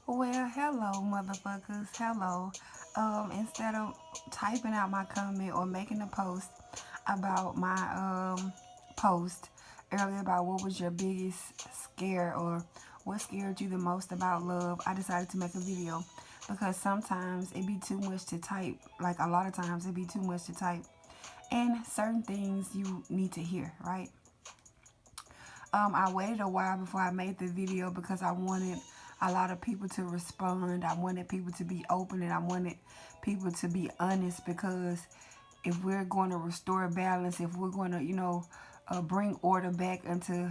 Well, hello, motherfuckers. Hello. Instead of typing out my comment or making a post about my post earlier about what was your biggest scare or what scared you the most about love, I decided to make a video because sometimes it be too much to type. Like a lot of times it be too much to type, and certain things you need to hear, right? I waited a while before I made the video because I wanted a lot of people to respond. I wanted people to be open, and I wanted people to be honest, because if we're going to restore balance, if we're going to, bring order back into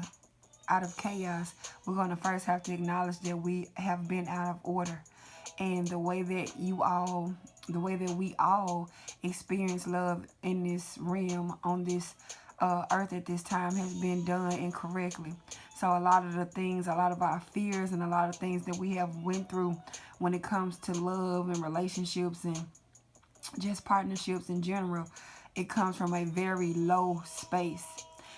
out of chaos, we're going to first have to acknowledge that we have been out of order. And the way that we all experience love in this realm, on this earth at this time, has been done incorrectly. So a lot of the things, a lot of our fears, and a lot of things that we have went through when it comes to love and relationships and just partnerships in general, it comes from a very low space.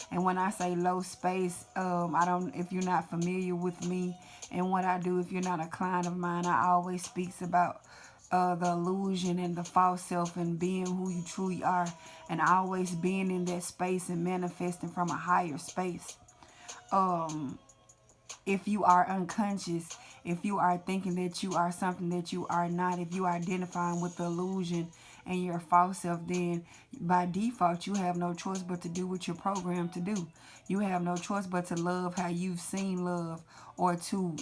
And when I say low space, I don't, if you're not familiar with me and what I do, if you're not a client of mine, I always speaks about the illusion and the false self and being who you truly are, and always being in that space and manifesting from a higher space. If you are unconscious, if you are thinking that you are something that you are not, if you are identifying with the illusion and your false self, then by default you have no choice but to do what you're programmed to do. You have no choice but to love how you've seen love, or to,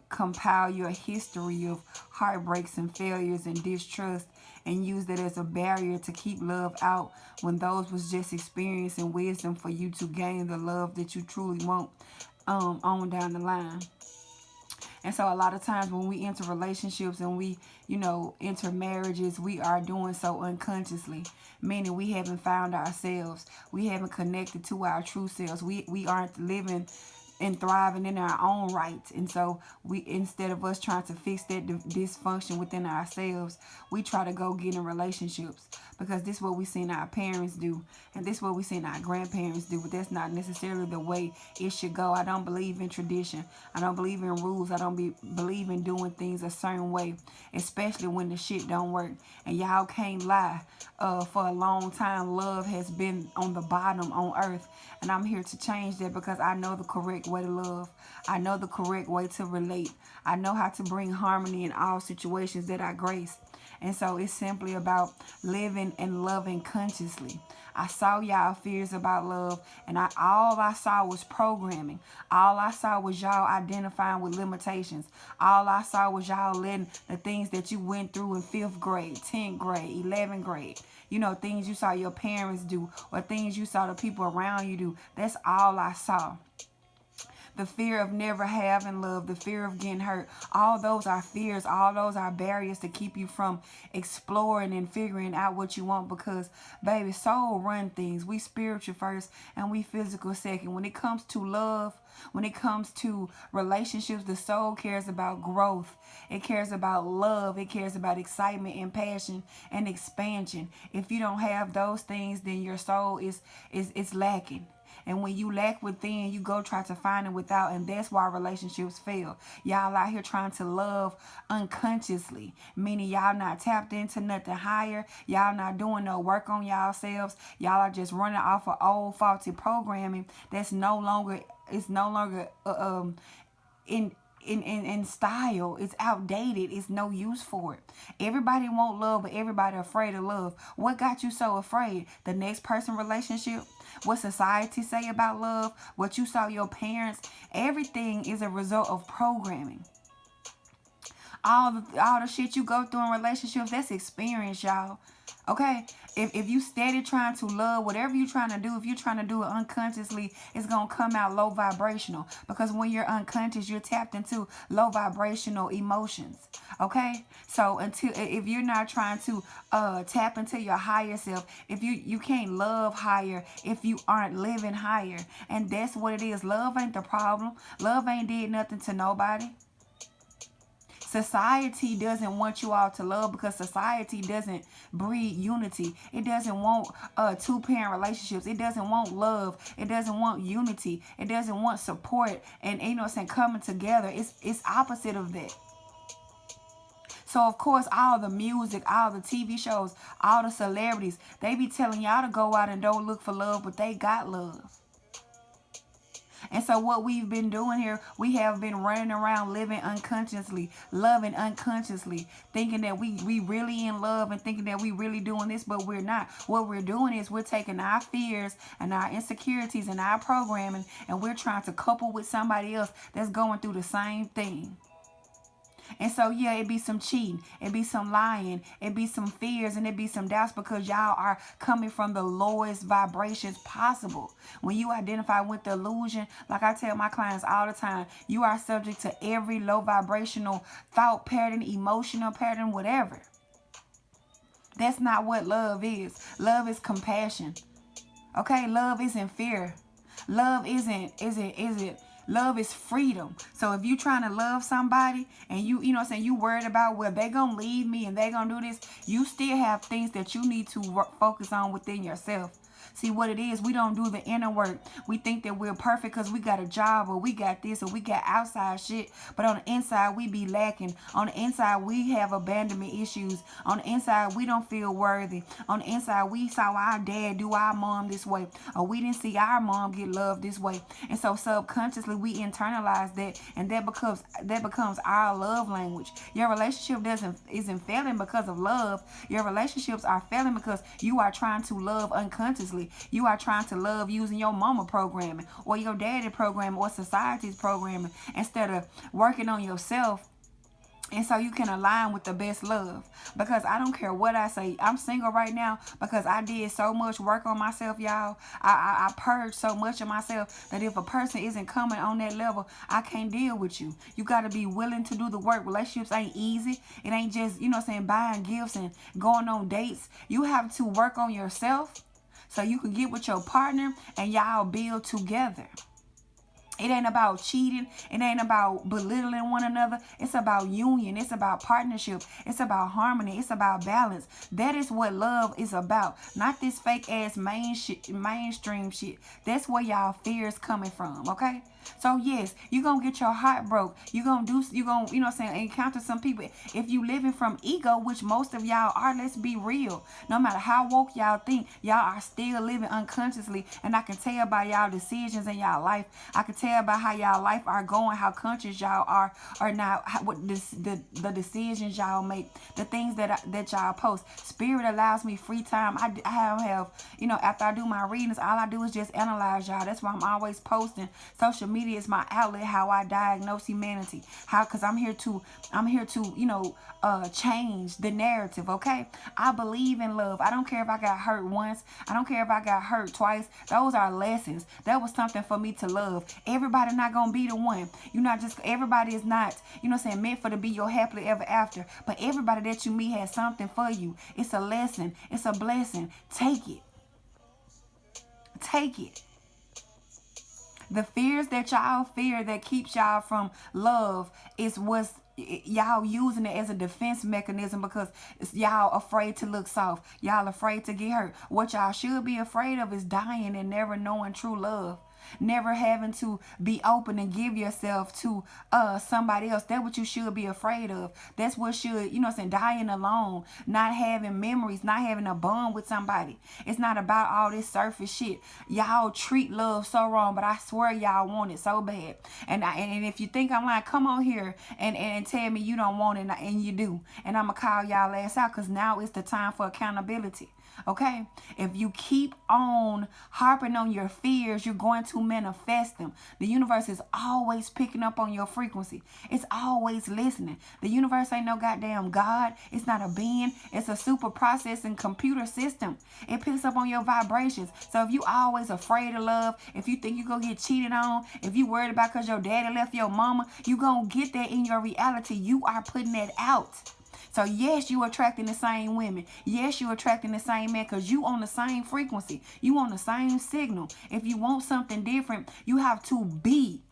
compile your history of heartbreaks and failures and distrust, and use that as a barrier to keep love out, when those was just experience and wisdom for you to gain the love that you truly want on down the line. And so a lot of times when we enter relationships and we, enter marriages, we are doing so unconsciously, meaning we haven't found ourselves. We haven't connected to our true selves. We aren't living and thriving in our own rights. And so we, instead of us trying to fix that dysfunction within ourselves, we try to go get in relationships, because this is what we seen our parents do, and this is what we seen our grandparents do. But that's not necessarily the way it should go. I don't believe in tradition. I don't believe in rules. I don't believe in doing things a certain way, especially when the shit don't work. And y'all can't lie. For a long time, love has been on the bottom on earth, and I'm here to change that, because I know the correct way to love. I know the correct way to relate. I know how to bring harmony in all situations that I grace. And so it's simply about living and loving consciously. I saw y'all fears about love, and all I saw was programming. All I saw was y'all identifying with limitations. All I saw was y'all letting the things that you went through in 5th grade, 10th grade, 11th grade, things you saw your parents do, or things you saw the people around you do. That's all I saw. The fear of never having love, the fear of getting hurt, all those are fears, all those are barriers to keep you from exploring and figuring out what you want. Because, baby, soul run things. We spiritual first and we physical second. When it comes to love, when it comes to relationships, the soul cares about growth. It cares about love. It cares about excitement and passion and expansion. If you don't have those things, then your soul is lacking. And when you lack within, you go try to find it without. And that's why relationships fail. Y'all out here trying to love unconsciously, meaning y'all not tapped into nothing higher. Y'all not doing no work on y'all selves. Y'all are just running off of old faulty programming that's no longer, it's no longer in style. It's outdated. It's no use for it. Everybody want love, but everybody afraid of love. What got you so afraid? The next person relationship? What society say about love? What you saw your parents? Everything is a result of programming. All the shit you go through in relationships, that's experience, y'all. Okay? If you steady trying to love, whatever you're trying to do, if you're trying to do it unconsciously, it's going to come out low vibrational. Because when you're unconscious, you're tapped into low vibrational emotions. Okay? So if you're not trying to tap into your higher self, if you can't love higher if you aren't living higher. And that's what it is. Love ain't the problem. Love ain't did nothing to nobody. Society doesn't want you all to love because society doesn't breed unity. It doesn't want two-parent relationships. It doesn't want love. It doesn't want unity. It doesn't want support and, you know what I'm saying, coming together. It's opposite of that. So, of course, all the music, all the TV shows, all the celebrities, they be telling y'all to go out and don't look for love, but they got love. And so what we've been doing here, we have been running around living unconsciously, loving unconsciously, thinking that we really in love and thinking that we really doing this, but we're not. What we're doing is we're taking our fears and our insecurities and our programming, and we're trying to couple with somebody else that's going through the same thing. And so, yeah, it be some cheating, it be some lying, it be some fears, and it be some doubts because y'all are coming from the lowest vibrations possible. When you identify with the illusion, like I tell my clients all the time, you are subject to every low vibrational thought pattern, emotional pattern, whatever. That's not what love is. Love is compassion. Okay, love isn't fear. Love isn't love is freedom. So if you trying to love somebody and you know what I'm saying, you worried about, well, they gonna leave me and they gonna do this, you still have things that you need to focus on within yourself. See what it is, we don't do the inner work. We think that we're perfect because we got a job or we got this or we got outside shit. But on the inside, we be lacking. On the inside, we have abandonment issues. On the inside, we don't feel worthy. On the inside, we saw our dad do our mom this way. Or we didn't see our mom get loved this way. And so subconsciously, we internalize that. And that becomes our love language. Your relationship isn't failing because of love. Your relationships are failing because you are trying to love unconsciously. You are trying to love using your mama programming or your daddy programming or society's programming instead of working on yourself. And so you can align with the best love. Because I don't care what I say. I'm single right now because I did so much work on myself, y'all. I purged so much of myself that if a person isn't coming on that level, I can't deal with you. You got to be willing to do the work. Relationships ain't easy. It ain't just, you know what I'm saying, buying gifts and going on dates. You have to work on yourself so you can get with your partner and y'all build together. It ain't about cheating. It ain't about belittling one another. It's about union. It's about partnership. It's about harmony. It's about balance. That is what love is about. Not this fake ass mainstream shit. That's where y'all fear is coming from, okay? So yes, you're gonna get your heart broke. You're gonna you know what I'm saying, encounter some people. If you living from ego, which most of y'all are, let's be real. No matter how woke y'all think, y'all are still living unconsciously. And I can tell by y'all decisions in y'all life. I can tell by how y'all life are going, how conscious y'all are or not, what the decisions y'all make, the things that y'all post. Spirit allows me free time. I have, you know, after I do my readings, all I do is just analyze y'all. That's why I'm always posting. Social media is my outlet, how I diagnose humanity. Because I'm here to, you know, change the narrative, okay? I believe in love. I don't care if I got hurt once. I don't care if I got hurt twice. Those are lessons. That was something for me to love. Everybody not gonna be the one. You're not just, everybody is not, you know what I'm saying, meant for to be your happily ever after. But everybody that you meet has something for you. It's a lesson. It's a blessing. Take it. Take it. The fears that y'all fear that keeps y'all from love is what's y'all using it as a defense mechanism because y'all afraid to look soft. Y'all afraid to get hurt. What y'all should be afraid of is dying and never knowing true love. Never having to be open and give yourself to somebody else. That's what you should be afraid of. That's what should, you know what I'm saying, dying alone, not having memories, not having a bond with somebody. It's not about all this surface shit. Y'all treat love so wrong, but I swear y'all want it so bad. And if you think I'm lying, come on here and tell me you don't want it, and you do. And I'm going to call y'all ass out because now is the time for accountability. Okay, if you keep on harping on your fears, you're going to manifest them. The universe is always picking up on your frequency. It's always listening. The universe ain't no goddamn God. It's not a being. It's a super processing computer system. It picks up on your vibrations. So if you always afraid of love, if you think you're going to get cheated on, if you worried about because your daddy left your mama, you going to get that in your reality. You are putting that out. So yes, you attracting the same women. Yes, you attracting the same man because you on the same frequency. You on the same signal. If you want something different, you have to be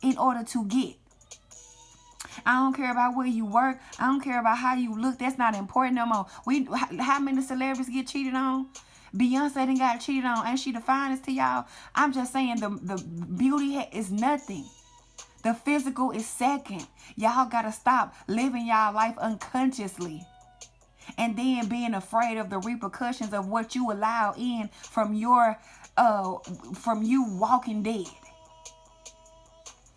in order to get. I don't care about where you work. I don't care about how you look. That's not important no more. How many celebrities get cheated on? Beyonce done got cheated on. Ain't she the finest to y'all? I'm just saying the beauty is nothing. The physical is second. Y'all gotta stop living y'all life unconsciously. And then being afraid of the repercussions of what you allow in from you walking dead.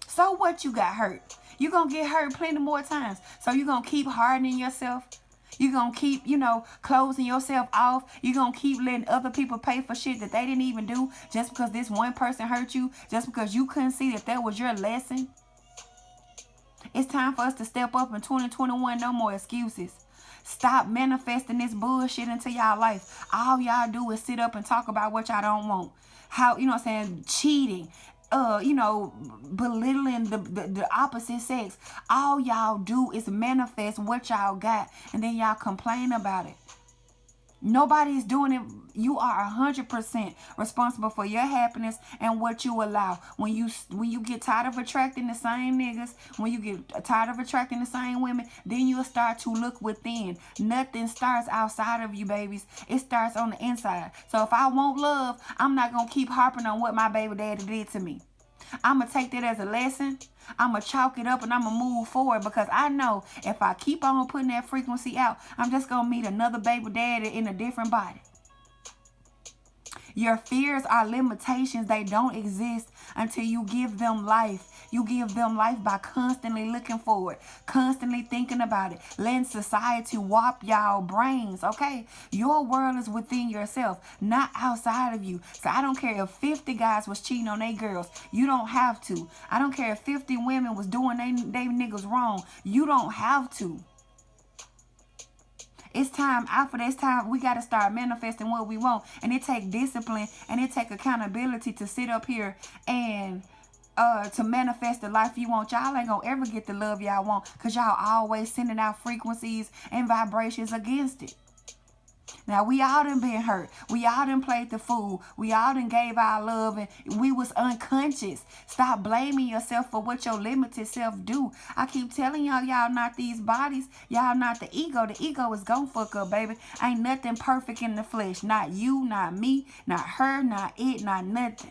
So what, you got hurt? You gonna get hurt plenty more times. So you gonna keep hardening yourself. You gonna keep, closing yourself off. You gonna keep letting other people pay for shit that they didn't even do just because this one person hurt you, just because you couldn't see that was your lesson. It's time for us to step up in 2021. No more excuses. Stop manifesting this bullshit into y'all life. All y'all do is sit up and talk about what y'all don't want. How, cheating, belittling the opposite sex. All y'all do is manifest what y'all got, and then y'all complain about it. Nobody's doing it. You are 100% responsible for your happiness and what you allow. When you get tired of attracting the same niggas, when you get tired of attracting the same women, then you'll start to look within. Nothing starts outside of you, babies. It starts on the inside. So if I want love, I'm not going to keep harping on what my baby daddy did to me. I'm going to take that as a lesson. I'm going to chalk it up and I'm going to move forward, because I know if I keep on putting that frequency out, I'm just going to meet another baby daddy in a different body. Your fears are limitations. They don't exist until you give them life. You give them life by constantly looking forward, constantly thinking about it, letting society warp y'all brains, okay? Your world is within yourself, not outside of you. So I don't care if 50 guys was cheating on their girls. You don't have to. I don't care if 50 women was doing they niggas wrong. You don't have to. It's time, after this time, we got to start manifesting what we want. And it take discipline and it take accountability to sit up here and to manifest the life you want. Y'all ain't gonna ever get the love y'all want, because y'all always sending out frequencies and vibrations against it. Now, we all done been hurt. We all done played the fool. We all done gave our love and we was unconscious. Stop blaming yourself for what your limited self do. I keep telling y'all not these bodies. Y'all not the ego. The ego is gon' fuck up, baby. Ain't nothing perfect in the flesh. Not you, not me, not her, not it, not nothing.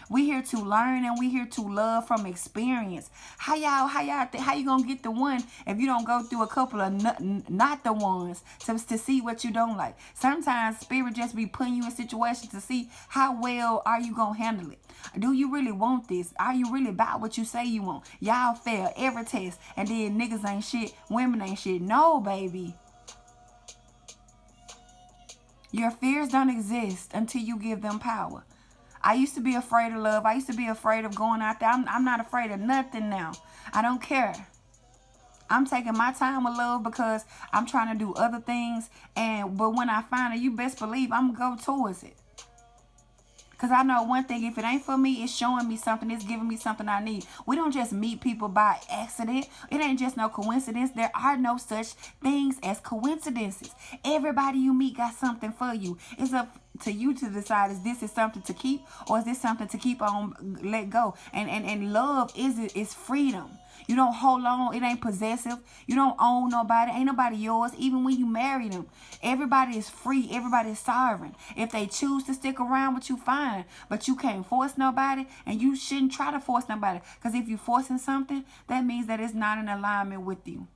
We here to learn and we here to love from experience. How you gonna get the one if you don't go through a couple of not the ones to see what you don't like? Sometimes spirit just be putting you in situations to see how well are you gonna handle it. Do you really want this? Are you really about what you say you want? Y'all fail every test, and then niggas ain't shit, women ain't shit. No, baby. Your fears don't exist until you give them power. I used to be afraid of love. I used to be afraid of going out there. I'm not afraid of nothing now. I don't care. I'm taking my time with love because I'm trying to do other things. But when I find it, you best believe I'm going to go towards it. Because I know one thing, if it ain't for me, it's showing me something. It's giving me something I need. We don't just meet people by accident. It ain't just no coincidence. There are no such things as coincidences. Everybody you meet got something for you. It's up to you to decide, is this something to keep, or is this something to keep on, let go? And love is freedom. You don't hold on. It ain't possessive. You don't own nobody. Ain't nobody yours. Even when you marry them, everybody is free. Everybody is sovereign. If they choose to stick around with you, fine. But you can't force nobody, and you shouldn't try to force nobody. Because if you're forcing something, that means that it's not in alignment with you.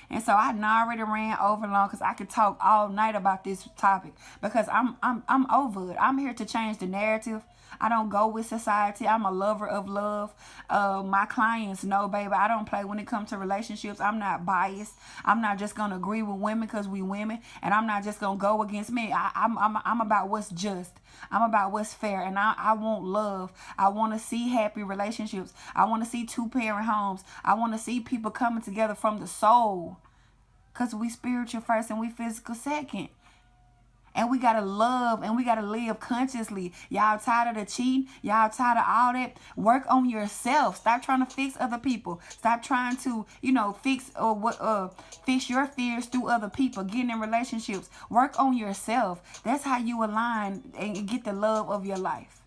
And so I already ran over long, because I could talk all night about this topic, because I'm over it. I'm here to change the narrative. I don't go with society. I'm a lover of love. My clients know, baby, I don't play when it comes to relationships. I'm not biased. I'm not just going to agree with women because we women. And I'm not just going to go against men. I'm about what's just. I'm about what's fair. And I want love. I want to see happy relationships. I want to see two-parent homes. I want to see people coming together from the soul. Because we spiritual first and we physical second. And we got to love and we got to live consciously. Y'all tired of the cheating? Y'all tired of all that? Work on yourself. Stop trying to fix other people. Stop trying to, fix your fears through other people. Getting in relationships. Work on yourself. That's how you align and get the love of your life.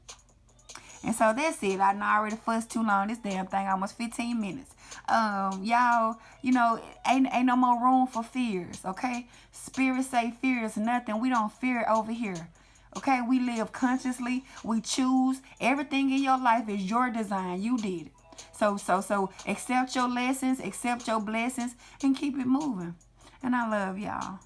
And so that's it. I know I already fussed too long. This damn thing almost 15 minutes. Y'all, you know, ain't no more room for fears, okay? Spirit say fear is nothing. We don't fear over here. Okay, we live consciously. We choose. Everything in your life is your design. You did it. So accept your lessons, accept your blessings, and keep it moving. And I love y'all.